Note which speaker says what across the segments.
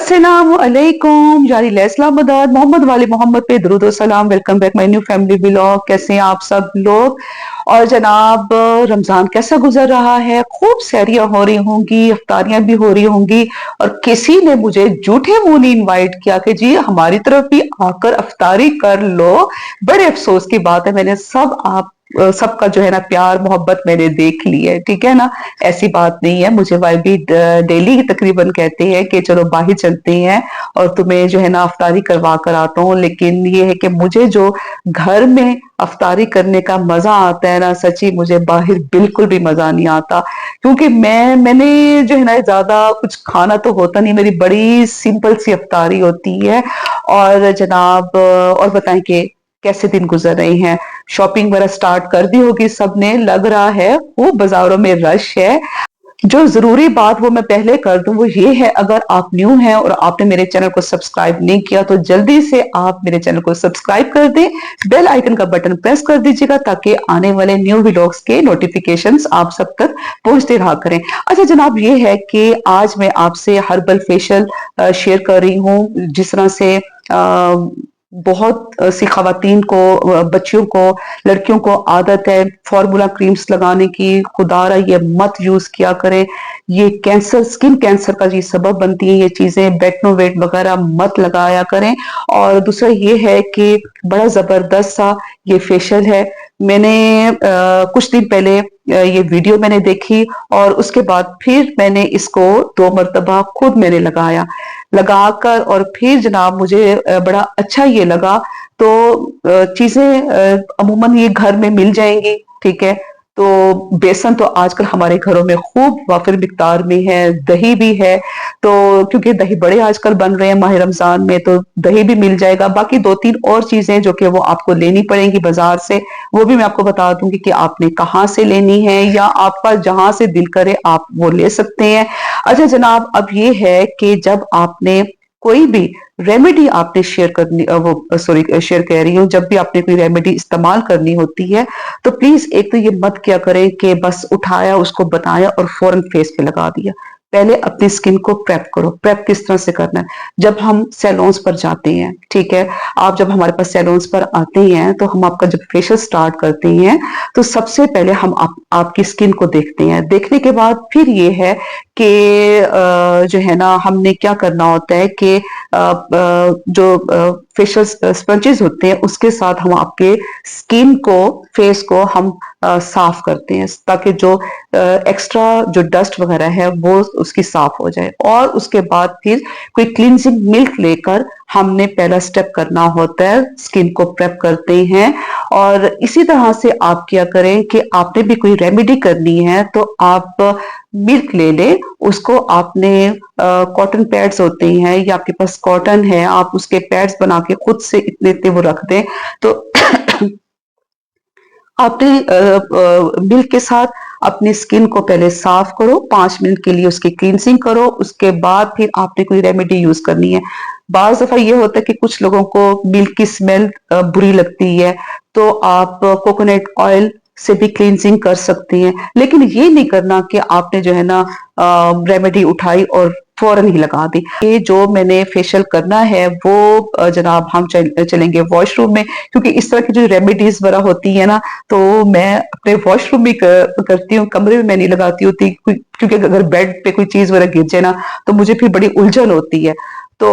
Speaker 1: अस्सलामुअलैकुम यारी लैसला मदद मोहम्मद वाले मोहम्मद पे दरूद व सलाम। Welcome back my new family vlog. कैसे हैं आप सब लोग? और जनाब, रमजान कैसा गुजर रहा है? खूब सैरियां हो रही होंगी, इफ्तारियां भी हो रही होंगी। और किसी ने मुझे झूठे मुंह नहीं इनवाइट किया कि जी हमारी तरफ भी आकर इफ्तारी कर लो। बड़े अफसोस की बात है, मैंने सबका जो है ना प्यार मोहब्बत मैंने देख ली है, ठीक है ना। ऐसी बात नहीं है, मुझे भाई भी डेली तकरीबन कहते हैं कि चलो बाहर चलते हैं और तुम्हें जो है ना अफ्तारी करवा कर आता हूँ। लेकिन ये है कि मुझे जो घर में अफ्तारी करने का मजा आता है ना, सच्ची मुझे बाहर बिल्कुल भी मजा नहीं आता। क्योंकि मैंने जो है ना ज्यादा कुछ खाना तो होता नहीं, मेरी बड़ी सिंपल सी अफ्तारी होती है। और जनाब, और बताएं कि कैसे दिन गुजर रहे हैं? शॉपिंग वगैरह स्टार्ट कर दी होगी सबने, लग रहा है वो बाजारों में रश है। जो जरूरी बात वो मैं पहले कर दूं, वो ये है, अगर आप न्यू हैं और आपने मेरे चैनल को सब्सक्राइब नहीं किया तो जल्दी से आप मेरे चैनल को सब्सक्राइब कर दें, बेल आइकन का बटन प्रेस कर दीजिएगा ताकि आने वाले न्यू वीडियोस के नोटिफिकेशंस आप सब तक पहुंचते रहा करें। अच्छा जनाब, ये है कि आज मैं आपसे हर्बल फेशियल शेयर कर रही हूँ। जिस तरह से बहुत सी खवातीन को, बच्चियों को, लड़कियों को आदत है फॉर्मूला क्रीम्स लगाने की। खुदारा ये मत यूज किया करें, ये कैंसर, स्किन कैंसर का ये सबब बनती है ये चीजें। बेटनोवेट वगैरह मत लगाया करें। और दूसरा ये है कि बड़ा जबरदस्त सा ये फेशियल है। मैंने कुछ दिन पहले ये वीडियो मैंने देखी और उसके बाद फिर मैंने इसको 2 मरतबा खुद मैंने लगाकर और फिर जनाब मुझे बड़ा अच्छा ये लगा। तो चीजें अमूमन ये घर में मिल जाएंगी, ठीक है। तो बेसन तो आजकल हमारे घरों में खूब वाफिर मिकदार में है, दही भी है। तो क्योंकि दही बड़े आजकल बन रहे हैं माह रमजान में, तो दही भी मिल जाएगा। बाकी 2-3 और चीजें जो कि वो आपको लेनी पड़ेंगी बाजार से, वो भी मैं आपको बता दूंगी कि आपने कहाँ से लेनी है, या आपका जहां से दिल करे आप वो ले सकते हैं। अच्छा जनाब, अब ये है कि जब आपने कोई भी रेमेडी आपने शेयर करनी, वो सॉरी शेयर कह रही हूँ, जब भी आपने कोई रेमेडी इस्तेमाल करनी होती है तो प्लीज एक तो ये मत क्या करें कि बस उठाया, उसको बताया और फौरन फेस पे लगा दिया। पहले अपनी स्किन को प्रेप करो। प्रेप किस तरह से करना है? जब हम सैलून्स पर जाते हैं, ठीक है, आप जब हमारे पास सैलून्स पर आते हैं तो हम आपका जब फेशियल स्टार्ट करते हैं तो सबसे पहले हम आपकी स्किन को देखते हैं। देखने के बाद फिर ये है कि जो है ना हमने क्या करना होता है कि जो फेशियल स्पंजेस होते हैं उसके साथ हम आपके स्किन को, फेस को हम साफ करते हैं ताकि जो एक्स्ट्रा जो डस्ट वगैरह है वो उसकी साफ हो जाए। और उसके बाद फिर कोई क्लींजिंग मिल्क लेकर हमने पहला स्टेप करना होता है, स्किन को प्रेप करते हैं। और इसी तरह से आप क्या करें कि आपने भी कोई रेमेडी करनी है तो आप मिल्क ले लें, उसको आपने कॉटन पैड्स होते हैं या आपके पास कॉटन है, आप उसके पैड्स बना के खुद से इतने इतने वो रख दें। तो आपने मिल्क के साथ अपनी स्किन को पहले साफ करो, 5 मिनट के लिए उसकी क्लींजिंग करो। उसके बाद फिर आपने कोई रेमेडी यूज करनी है। बाज दफा ये होता है कि कुछ लोगों को मिल्क की स्मेल बुरी लगती है, तो आप कोकोनट ऑयल से भी क्लींजिंग कर सकती हैं। लेकिन ये नहीं करना कि आपने जो है ना रेमेडी उठाई और फौरन ही लगा दी। ये जो मैंने फेशियल करना है वो जनाब हम चलेंगे वॉशरूम में, क्योंकि इस तरह की जो रेमेडीज वगैरह होती है ना तो मैं अपने वॉशरूम में करती हूँ, कमरे में मैं नहीं लगाती होती। क्योंकि अगर बेड पे कोई चीज वगैरह गिर जाए ना तो मुझे फिर बड़ी उलझन होती है। तो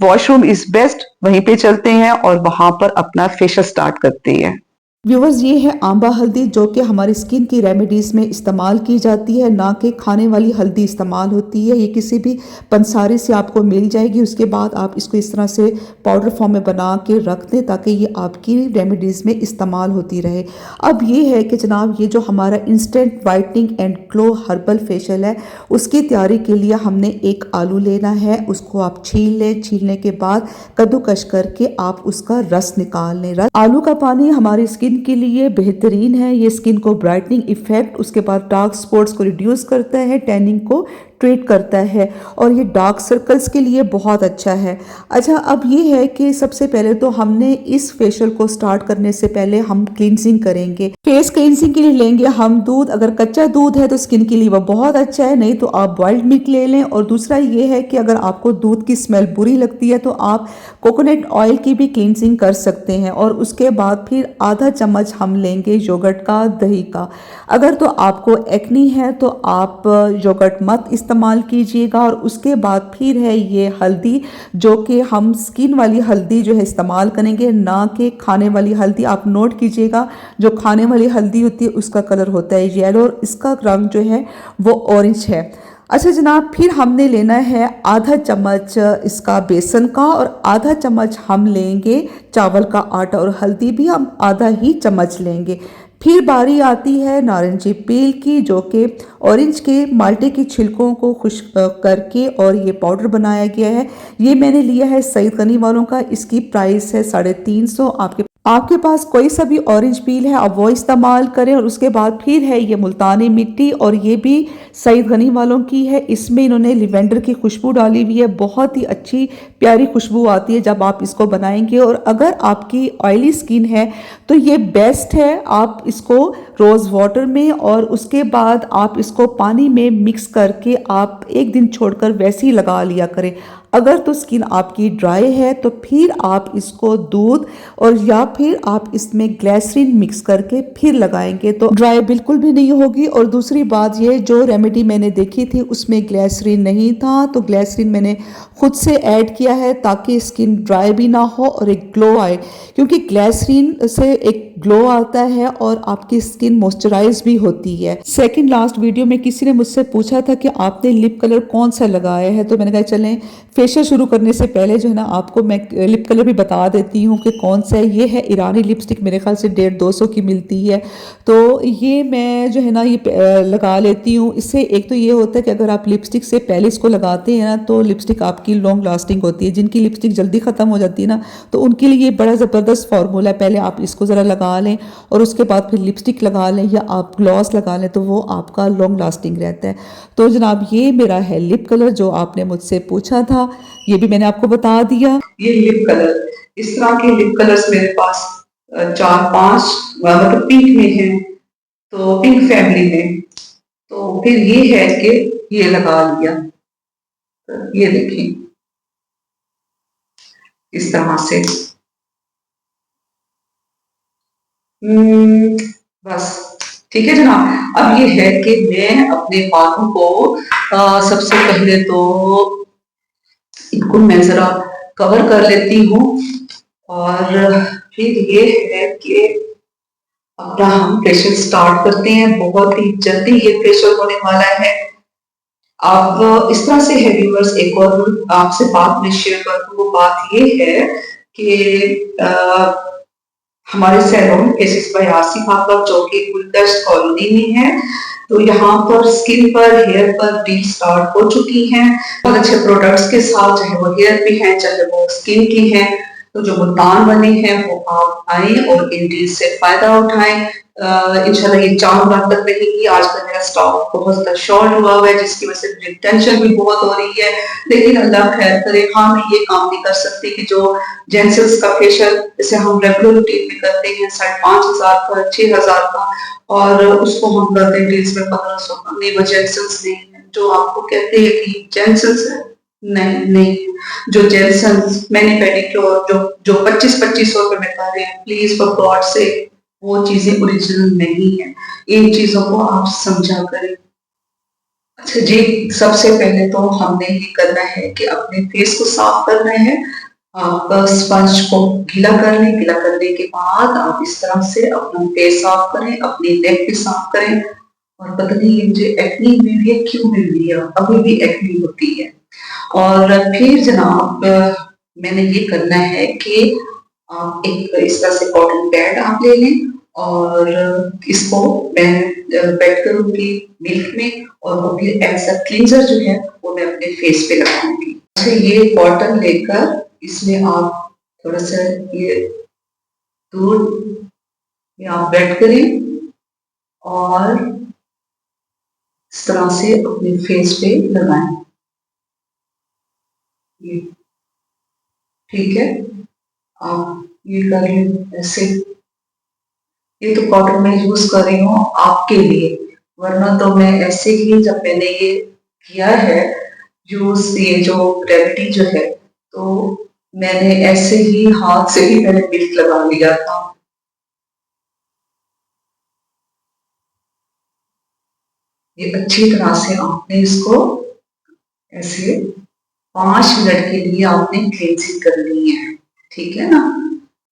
Speaker 1: वॉशरूम इज बेस्ट, वहीं पे चलते हैं और वहां पर अपना फेशियल स्टार्ट करते हैं।
Speaker 2: व्यूवर्स, ये है आंबा हल्दी जो कि हमारी स्किन की रेमेडीज़ में इस्तेमाल की जाती है, ना कि खाने वाली हल्दी इस्तेमाल होती है। ये किसी भी पंसारे से आपको मिल जाएगी। उसके बाद आप इसको इस तरह से पाउडर फॉर्म में बना के रख दें ताकि ये आपकी रेमेडीज़ में इस्तेमाल होती रहे। अब ये है कि जनाब, ये जो हमारा instant whitening and glow herbal facial है, उसकी तैयारी के लिए हमने एक आलू लेना है। उसको आप छील लें। छीलने के बाद कद्दूकश करके आप उसका रस निकाल लें। आलू का पानी हमारी स्किन के लिए बेहतरीन है। ये स्किन को ब्राइटनिंग इफेक्ट, उसके बाद डार्क स्पॉट्स को रिड्यूस करता है, टैनिंग को ट्रीट करता है और ये डार्क सर्कल्स के लिए बहुत अच्छा है। अच्छा, अब ये है कि सबसे पहले तो हमने इस फेशियल को स्टार्ट करने से पहले हम क्लींजिंग करेंगे। फेस क्लींजिंग के लिए लेंगे हम दूध। अगर कच्चा दूध है तो स्किन के लिए वो बहुत अच्छा है, नहीं तो आप बॉइल्ड मिल्क ले लें। और दूसरा ये है कि अगर आपको दूध की स्मेल बुरी लगती है तो आप कोकोनट ऑयल की भी क्लींजिंग कर सकते हैं। और उसके बाद फिर आधा चम्मच हम लेंगे योगर्ट का, दही का। अगर तो आपको एक्नी है तो आप योगर्ट मत इस्तेमाल कीजिएगा। और उसके बाद फिर है ये हल्दी, जो कि हम स्किन वाली हल्दी जो है इस्तेमाल करेंगे, ना कि खाने वाली हल्दी। आप नोट कीजिएगा, जो खाने वाली हल्दी होती है उसका कलर होता है येलो और इसका रंग जो है वो ऑरेंज है। अच्छा जनाब, फिर हमने लेना है आधा चम्मच इसका बेसन का और आधा चम्मच हम लेंगे चावल का आटा और हल्दी भी हम आधा ही चम्मच लेंगे। फिर बारी आती है नारंगी पील की, जो कि ऑरेंज के माल्टे की छिलकों को खुश्क करके और ये पाउडर बनाया गया है। ये मैंने लिया है सईद गनी वालों का। इसकी प्राइस है 350। आपके पास कोई सा भी ऑरेंज पील है आप वो इस्तेमाल करें। और उसके बाद फिर है ये मुल्तानी मिट्टी, और ये भी सईद गनी वालों की है। इसमें इन्होंने लिवेंडर की खुशबू डाली हुई है, बहुत ही अच्छी प्यारी खुशबू आती है जब आप इसको बनाएंगे। और अगर आपकी ऑयली स्किन है तो ये बेस्ट है। आप इसको रोज़ वाटर में और उसके बाद आप इसको पानी में मिक्स करके आप एक दिन छोड़कर वैसे ही लगा लिया करें। अगर तो स्किन आपकी ड्राई है तो फिर आप इसको दूध और या फिर आप इसमें ग्लिसरीन मिक्स करके फिर लगाएंगे तो ड्राई बिल्कुल भी नहीं होगी। और दूसरी बात ये, जो रेमेडी मैंने देखी थी उसमें ग्लिसरीन नहीं था, तो ग्लिसरीन मैंने खुद से ऐड किया है ताकि स्किन ड्राई भी ना हो और एक ग्लो आए। क्योंकि ग्लिसरीन से एक ग्लो आता है और आपकी स्किन मॉइस्चराइज भी होती है। सेकंड लास्ट वीडियो में किसी ने मुझसे पूछा था कि आपने लिप कलर कौन सा लगाया है, तो मैंने कहा चलें फेशियल शुरू करने से पहले जो है ना आपको मैं लिप कलर भी बता देती हूँ कि कौन सा है। ये है ईरानी लिपस्टिक, मेरे ख्याल से 150-200 की मिलती है। तो ये मैं जो है ना ये लगा लेती हूँ। इससे एक तो ये होता है कि अगर आप लिपस्टिक से पहले इसको लगाते हैं ना तो लिपस्टिक आपकी लॉन्ग लास्टिंग होती है। जिनकी लिपस्टिक जल्दी ख़त्म हो जाती है ना तो उनके लिए ये बड़ा ज़बरदस्त फार्मूला है। पहले आप इसको ज़रा लगा लें और उसके बाद फिर लिपस्टिक लगा लें या आप ग्लॉस लगा लें तो वो आपका लॉन्ग लास्टिंग रहता है। तो जनाब ये मेरा है लिप कलर जो आपने मुझसे पूछा था, ये भी मैंने आपको बता दिया।
Speaker 1: ये लिप कलर, इस तरह के लिप कलर्स मेरे पास 4-5 मतलब पिंक में है, तो पिंक फैमिली में। तो फिर ये है कि ये लगा लिया, तो ये देखें इस तरह से। बस ठीक है जनाब। अब ये है कि मैं अपने बालों को सबसे पहले तो इनको मैं जरा कवर कर लेती हूँ और फिर ये है कि अपना हम फेशियल स्टार्ट करते हैं। बहुत ही जल्दी ये फेशियल होने वाला है। अब इस तरह से है व्यूअर्स, एक और आपसे बात मैं शेयर कर दूं। वो बात ये है कि हमारे salon cases by Asif Bhagwat जो कि गुलदश्त कॉलोनी में है, तो यहाँ पर स्किन पर हेयर पर डील स्टार्ट हो चुकी हैं बहुत अच्छे प्रोडक्ट्स के साथ, चाहे वो हेयर पे हैं चाहे वो स्किन की हैं। तो जो मुल्तान बने हैं वो आप आए और इन डील से फायदा उठाएं। इंशाल्लाह ये 4 माह तक रहेगी। आजकल मेरा स्टॉक बहुत ज्यादा शॉर्ट हुआ है जिसकी वजह से मुझे टेंशन भी बहुत हो रही है, लेकिन अल्लाह खैर करे। हाँ, मैं ये काम नहीं कर सकती कि जो जेंट्स का फेशियल जैसे हम रेगुलर रूटीन में करते हैं 5,500 का 6,000 का, और उसको हम करते हैं डील्स में 1,500 का। नहीं, वो जेंट्स नहीं है जो आपको कहते हैं कि जेंट्स है। नहीं नहीं, जो जेंट्स मैंने पेडिक्योर जो 25-2500 रुपए में कर रहे हैं, प्लीज फॉर गॉड से वो चीजें ओरिजिनल नहीं है। इन चीजों को आप समझा करें। अच्छा जी, सबसे पहले तो हमने ये करना है कि अपने फेस को साफ करना है। आप स्पंज को गीला कर लें। गीला करने के बाद आप इस तरह से अपना फेस साफ करें, अपनी नेक भी साफ करें। और पता नहीं ये मुझे एक्नी हुई है, क्यों हुई है, अभी भी एक्नी होती है। और फिर जनाब मैंने ये करना है कि आप एक इस तरह से कॉटन पैड आप ले लें और इसको मैं वेट करूंगी मिल्क में, और वो फिर एज अ क्लींजर जो है वो मैं अपने फेस पे लगाऊंगी। अच्छा, ये कॉटन लेकर इसमें आप थोड़ा सा ये दूध में आप वेट करें और इस तरह से अपने फेस पे लगाएं। ये ठीक है, आप ये कर लें ऐसे। ये तो कॉटन में यूज कर रही हूँ आपके लिए, वरना तो मैं ऐसे ही जब मैंने ये किया है यूज, ये जो रेमेडी जो है, तो मैंने ऐसे ही हाथ से ही मैंने मिल्क लगा लिया था। ये अच्छी तरह से आपने इसको ऐसे 5 मिनट के लिए आपने क्लींजिंग करनी है, ठीक है ना।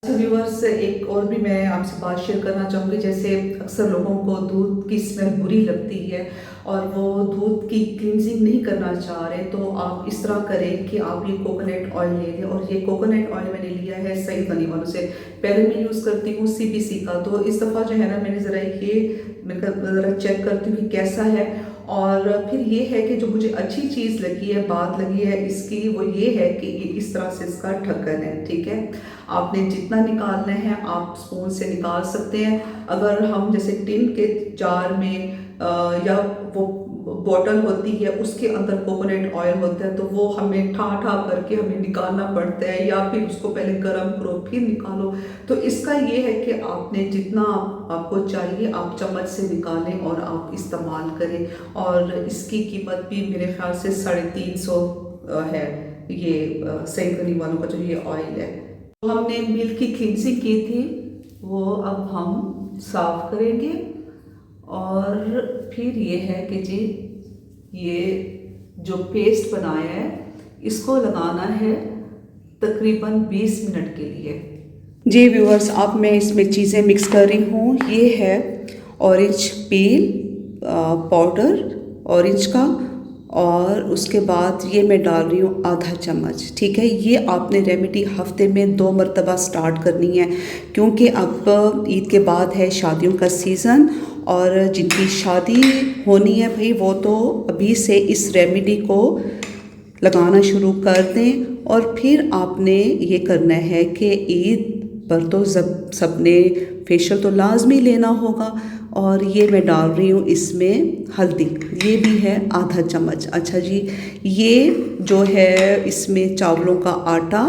Speaker 2: तो व्यूअर्स, एक और भी मैं आपसे बात शेयर करना चाहूँगी। जैसे अक्सर लोगों को दूध की स्मेल बुरी लगती है और वो दूध की क्लींजिंग नहीं करना चाह रहे, तो आप इस तरह करें कि आप ये कोकोनट ऑयल ले लें। और ये कोकोनट ऑयल मैंने लिया है सही गनी वालों से। पहले मैं यूज़ करती हूँ CBC का, तो इस दफ़ा जो है ना मैंने ज़रा चेक करती हूँ कि कैसा है। और फिर ये है कि जो मुझे अच्छी चीज़ लगी है, बात लगी है इसकी, वो ये है कि ये इस तरह से इसका ढक्कन है, ठीक है। आपने जितना निकालना है आप स्पून से निकाल सकते हैं। अगर हम जैसे टिन के जार में या वो बॉटल होती है उसके अंदर कोकोनट ऑयल होता है, तो वो हमें ठा ठा करके हमें निकालना पड़ता है, या फिर उसको पहले गर्म करो फिर निकालो। तो इसका ये है कि आपने जितना आपको चाहिए आप चम्मच से निकालें और आप इस्तेमाल करें। और इसकी कीमत भी मेरे ख्याल से 350 है, ये सही गनी वालों का जो ये ऑयल है। हमने मिल्क की क्लींजिंग की थी, वो अब हम साफ करेंगे। और फिर ये है कि जी ये जो पेस्ट बनाया है इसको लगाना है तकरीबन 20 मिनट के लिए। जी व्यूअर्स, अब मैं इसमें चीज़ें मिक्स कर रही हूँ। ये है ऑरेंज पील पाउडर ऑरेंज का, और उसके बाद ये मैं डाल रही हूँ आधा चम्मच, ठीक है। ये आपने रेमेडी हफ्ते में 2 मरतबा स्टार्ट करनी है, क्योंकि अब ईद के बाद है शादियों का सीज़न, और जिनकी शादी होनी है भाई वो तो अभी से इस रेमेडी को लगाना शुरू कर दें। और फिर आपने ये करना है कि ईद पर तो सबने फेशियल तो लाजमी लेना होगा। और ये मैं डाल रही हूँ इसमें हल्दी, ये भी है आधा चम्मच। अच्छा जी, ये जो है इसमें चावलों का आटा,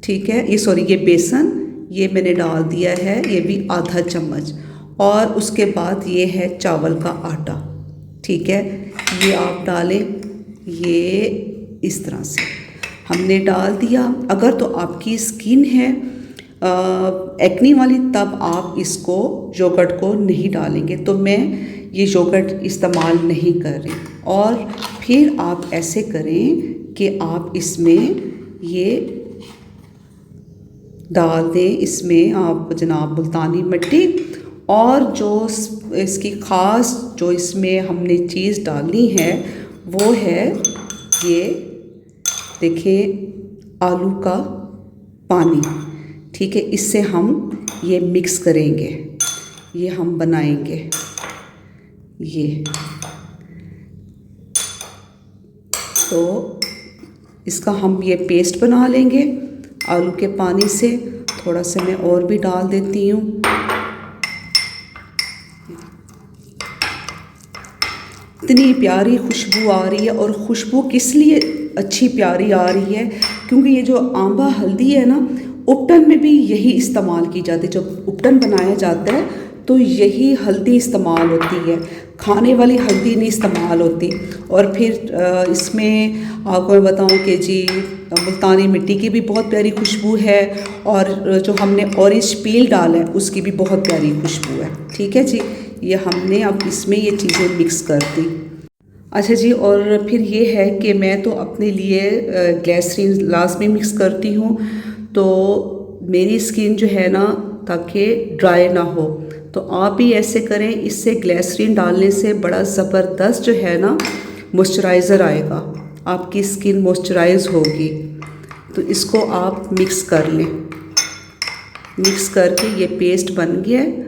Speaker 2: ठीक है, ये बेसन, ये मैंने डाल दिया है, ये भी आधा चम्मच। और उसके बाद ये है चावल का आटा, ठीक है, ये आप डालें। ये इस तरह से हमने डाल दिया। अगर तो आपकी स्किन है एक्नी वाली, तब आप इसको योगर्ट को नहीं डालेंगे, तो मैं ये योगर्ट इस्तेमाल नहीं कर रही। और फिर आप ऐसे करें कि आप इसमें ये डाल दें, इसमें आप जनाब मुल्तानी मिट्टी, और जो इसकी ख़ास जो इसमें हमने चीज़ डालनी है वो है ये देखिए आलू का पानी, ठीक है। इससे हम ये मिक्स करेंगे, ये हम बनाएंगे ये। तो इसका हम ये पेस्ट बना लेंगे आलू के पानी से। थोड़ा सा मैं और भी डाल देती हूँ। इतनी प्यारी खुशबू आ रही है, और खुशबू किस लिए अच्छी प्यारी आ रही है, क्योंकि ये जो आंबा हल्दी है ना, उपटन में भी यही इस्तेमाल की जाती है। जब उपटन बनाया जाता है तो यही हल्दी इस्तेमाल होती है, खाने वाली हल्दी नहीं इस्तेमाल होती। और फिर इसमें आपको मैं बताऊं कि जी मुल्तानी मिट्टी की भी बहुत प्यारी खुशबू है, और जो हमने ऑरेंज पील डाला है उसकी भी बहुत प्यारी खुशबू है, ठीक है जी। ये हमने अब इसमें ये चीज़ें मिक्स कर दी। अच्छा जी, और फिर ये है कि मैं तो अपने लिए ग्लिसरीन लाजमी मिक्स करती हूँ, तो मेरी स्किन जो है ना ताकि ड्राई ना हो, तो आप भी ऐसे करें। इससे ग्लिसरीन डालने से बड़ा ज़बरदस्त जो है ना मॉइस्चराइज़र आएगा, आपकी स्किन मॉइस्चराइज होगी। तो इसको आप मिक्स कर लें। मिक्स करके ये पेस्ट बन गया है,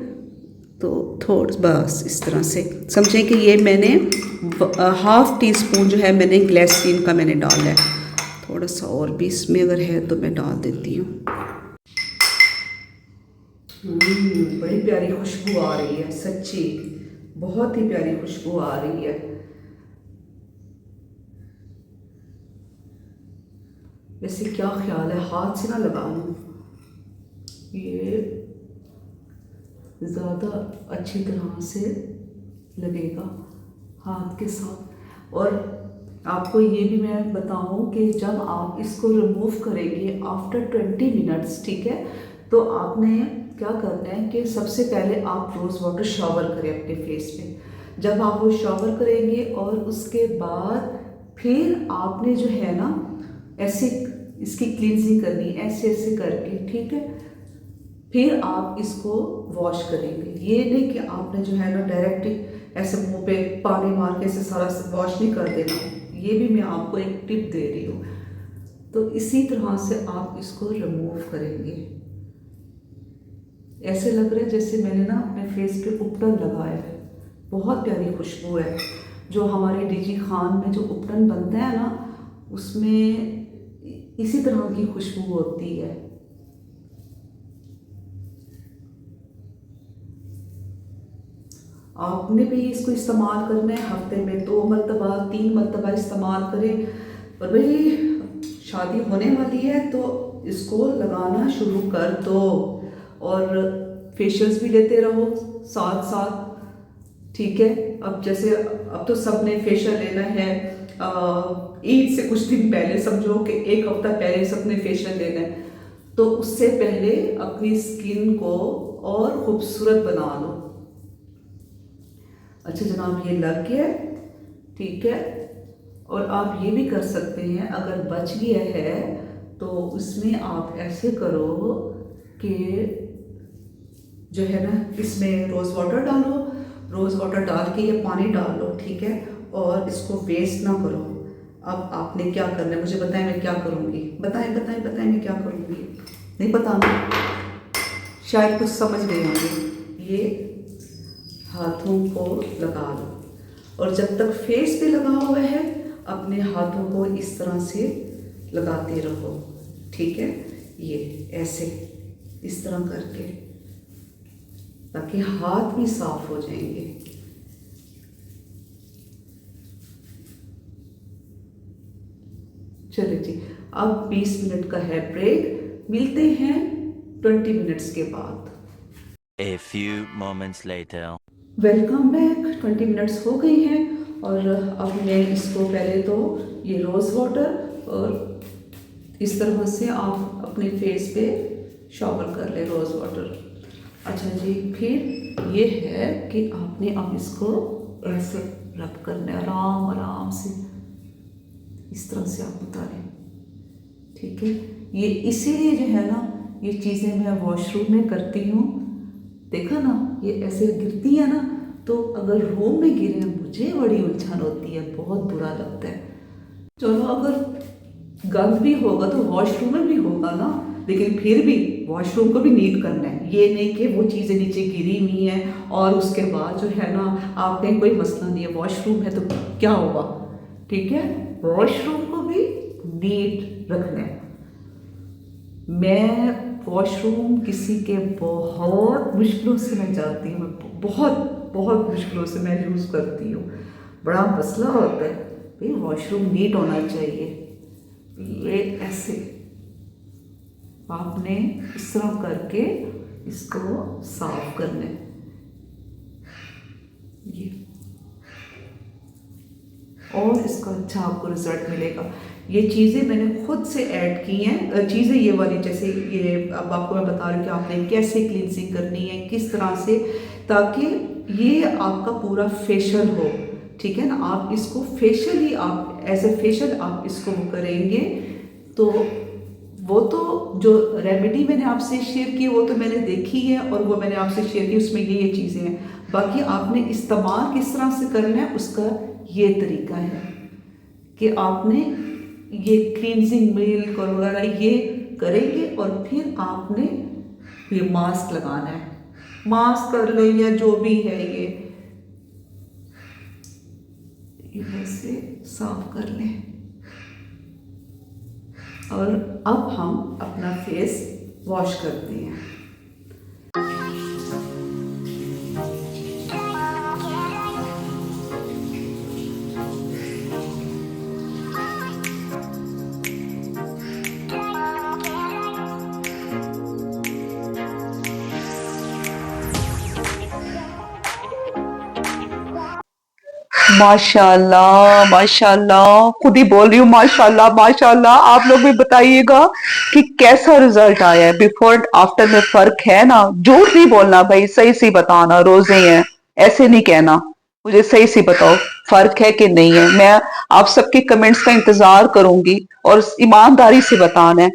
Speaker 2: तो थोड़ा बस इस तरह से समझें कि ये मैंने ½ टीस्पून जो है मैंने ग्लिसरीन का मैंने डाला है। थोड़ा सा और भी इसमें अगर है तो मैं डाल देती हूँ। बड़ी प्यारी खुशबू आ रही है सच्ची,
Speaker 1: बहुत ही प्यारी खुशबू आ रही है। वैसे क्या ख्याल है, हाथ से ना लगा लूं, ये ज़्यादा अच्छी तरह से लगेगा हाथ के साथ। और आपको ये भी मैं बताऊं कि जब आप इसको रिमूव करेंगे आफ्टर 20 मिनट्स, ठीक है, तो आपने क्या करना है कि सबसे पहले आप रोज़ वाटर शावर करें अपने फेस पे। जब आप वो शावर करेंगे और उसके बाद फिर आपने जो है ना ऐसे इसकी क्लींजिंग करनी है, ऐसे ऐसे करके, ठीक है। फिर आप इसको वॉश करेंगे। ये नहीं कि आपने जो है ना डायरेक्ट ऐसे मुंह पे पानी मार के ऐसे सारा वॉश नहीं कर देना। ये भी मैं आपको एक टिप दे रही हूँ। तो इसी तरह से आप इसको रिमूव करेंगे। ऐसे लग रहा है जैसे मैंने ना अपने फेस पे उपटन लगाया है। बहुत प्यारी खुशबू है। जो हमारे डीजी खान में जो उपटन बनता है ना, उसमें इसी तरह की खुशबू होती है। आपने भी इसको इस्तेमाल करना है, हफ्ते में 2 मरतबा 3 मरतबा इस्तेमाल करें। और भाई शादी होने वाली है तो इसको लगाना शुरू कर दो, और फेशियल्स भी लेते रहो साथ साथ, ठीक है। अब जैसे अब तो सबने फेशियल लेना है, ईद से कुछ दिन पहले, समझो कि 1 हफ्ता पहले सबने फेशियल लेना है। तो उससे पहले अपनी स्किन को और खूबसूरत बना लो। अच्छा जनाब, ये लग गया, ठीक है। और आप ये भी कर सकते हैं, अगर बच गया है तो उसमें आप ऐसे करो कि जो है ना इसमें रोज़ वाटर डालो, रोज़ वाटर डाल के ये पानी डाल लो, ठीक है। और इसको वेस्ट ना करो। अब आपने क्या करना है मुझे बताएं, मैं क्या करूँगी, बताएं बताएं बताएं मैं क्या करूँगी। नहीं बताना, शायद कुछ समझ गए होंगे। ये हाथों को लगा लो, और जब तक फेस पे लगा हुआ है अपने हाथों को इस तरह से लगाते रहो, ठीक है। ये ऐसे इस तरह करके, ताकि हाथ भी साफ हो जाएंगे। चलिए जी, अब 20 मिनट का है ब्रेक, मिलते हैं 20 मिनट्स के बाद।
Speaker 3: A few moments later.
Speaker 1: Welcome back. 20 minutes हो गई हैं, और अब मैं इसको पहले तो ये रोज़ वाटर और इस तरह से आप अपने फेस पे शावर कर ले, रोज़ वाटर। अच्छा जी, फिर ये है कि आपने अब इसको ऐसे रब करना है, आराम आराम से इस तरह से आप उतारें, ठीक है। ये इसीलिए जो है ना ये चीज़ें मैं वॉशरूम में करती हूँ। देखा ना, ये ऐसे गिरती है ना, तो अगर रूम में गिरे मुझे बड़ी उलझन होती है, बहुत बुरा लगता है। चलो अगर गंद भी होगा तो वॉशरूम में भी होगा ना, लेकिन फिर भी वॉशरूम को भी नीट करना है। ये नहीं कि वो चीज़ें नीचे गिरी हुई हैं और उसके बाद जो है ना आपने कोई मसला नहीं है, वॉशरूम है तो क्या होगा, ठीक है। वॉशरूम को भी नीट रखना है। मैं वॉशरूम किसी के बहुत मुश्किलों से मैं जाती हूँ, बहुत बहुत मुश्किलों से मैं यूज़ करती हूँ। बड़ा मसला होता है भाई, वॉशरूम नीट होना चाहिए। ये ऐसे आपने इस तरह करके इसको साफ करना है। ये और इसका अच्छा आपको रिजल्ट मिलेगा। ये चीज़ें मैंने खुद से ऐड की हैं, चीज़ें ये वाली, जैसे ये अब आपको मैं बता रही हूँ कि आपने कैसे क्लींजिंग करनी है, किस तरह से, ताकि ये आपका पूरा फेशियल हो, ठीक है ना। आप इसको फेशियल ही आप एज ए फेशियल आप इसको करेंगे, तो वो तो जो रेमेडी मैंने आपसे शेयर की वो तो मैंने देखी है और वो मैंने आपसे शेयर की, उसमें ये चीज़ें हैं। बाकी आपने इस्तेमाल किस तरह से करना है उसका ये तरीका है कि आपने ये क्लींजिंग मिल्क और वगैरह ये करेंगे, और फिर आपने ये मास्क लगाना है। मास्क कर ले या जो भी है, ये वैसे साफ कर लें। और अब हम अपना फेस वॉश करते हैं। माशाल्लाह माशाल्लाह, खुद ही बोल रही हूँ माशाल्लाह माशाल्लाह। आप लोग भी बताइएगा कि कैसा रिजल्ट आया है, बिफोर आफ्टर में फर्क है ना। झूठ नहीं बोलना भाई, सही सही बताना, रोजे हैं ऐसे नहीं कहना। मुझे सही से बताओ फर्क है कि नहीं है। मैं आप सबके कमेंट्स का इंतजार करूंगी और ईमानदारी से बताना है।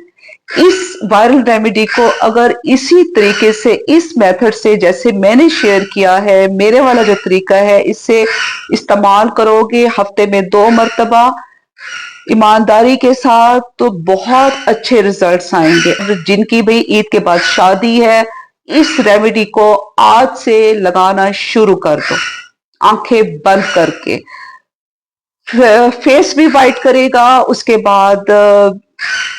Speaker 1: इस वायरल रेमेडी को अगर इसी तरीके से, इस मेथड से जैसे मैंने शेयर किया है, मेरे वाला जो तरीका है, इससे इस्तेमाल करोगे हफ्ते में 2 मरतबा ईमानदारी के साथ, तो बहुत अच्छे रिजल्ट्स आएंगे। और जिनकी भाई ईद के बाद शादी है, इस रेमेडी को आज से लगाना शुरू कर दो, आंखें बंद करके। फेस भी वाइट करेगा, उसके बाद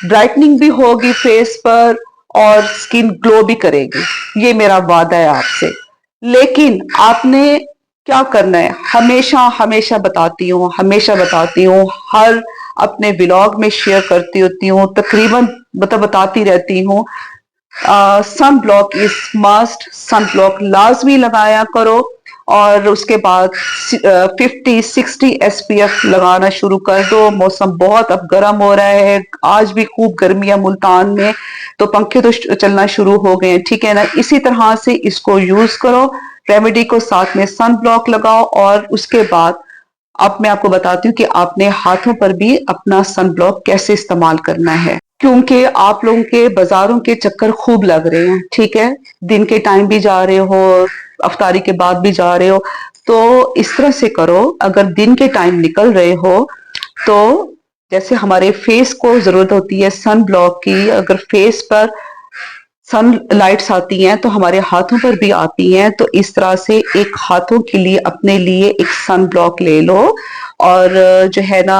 Speaker 1: ब्राइटनिंग भी होगी फेस पर, और स्किन ग्लो भी करेगी। ये मेरा वादा है आपसे। लेकिन आपने क्या करना है, हमेशा हमेशा बताती हूँ, हमेशा बताती हूँ, हर अपने व्लॉग में शेयर करती होती हूँ, तकरीबन मतलब बताती रहती हूँ, sunblock is must, sunblock लाजमी लगाया करो। और उसके बाद 50-60 SPF लगाना शुरू कर दो। मौसम बहुत अब गर्म हो रहा है, आज भी खूब गर्मी है मुल्तान में, तो पंखे तो चलना शुरू हो गए हैं, ठीक है ना। इसी तरह से इसको यूज करो, रेमेडी को, साथ में सन ब्लॉक लगाओ। और उसके बाद अब मैं आपको बताती हूँ कि आपने हाथों पर भी अपना सन ब्लॉक कैसे इस्तेमाल करना है, क्योंकि आप लोगों के बाजारों के चक्कर खूब लग रहे हैं, ठीक है। दिन के टाइम भी जा रहे हो, अफ्तारी के बाद भी जा रहे हो, तो इस तरह से करो। अगर दिन के टाइम निकल रहे हो तो जैसे हमारे फेस को जरूरत होती है सन ब्लॉक की, अगर फेस पर सन लाइट्स आती हैं तो हमारे हाथों पर भी आती हैं। तो इस तरह से एक हाथों के लिए, अपने लिए एक सन ब्लॉक ले लो। और जो है ना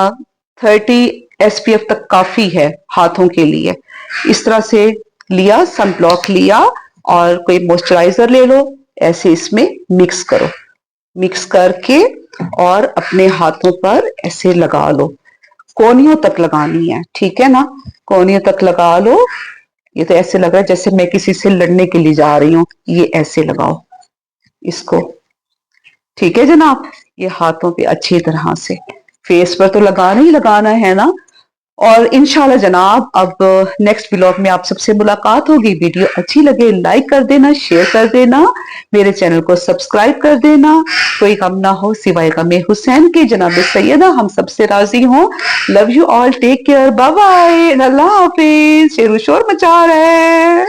Speaker 1: 30 SPF तक काफी है हाथों के लिए। इस तरह से लिया, सन ब्लॉक लिया, और कोई मॉइस्चराइजर ले लो, ऐसे इसमें मिक्स करो, मिक्स करके और अपने हाथों पर ऐसे लगा लो। कोहनियों तक लगानी है, ठीक है ना, कोहनियों तक लगा लो। ये तो ऐसे लग रहा है जैसे मैं किसी से लड़ने के लिए जा रही हूँ। ये ऐसे लगाओ इसको, ठीक है जनाब। ये हाथों पे अच्छी तरह से, फेस पर तो लगाना ही लगाना है ना। और इंशाल्लाह जनाब अब नेक्स्ट व्लॉग में आप सबसे मुलाकात होगी। वीडियो अच्छी लगे लाइक कर देना, शेयर कर देना, मेरे चैनल को सब्सक्राइब कर देना। कोई गम ना हो सिवाय गमे हुसैन के, जनाब सैयदा हम सबसे राजी हों। Love you all, take care, bye bye, अल्लाह हाफिज। शेर शोर मचा रहे हैं।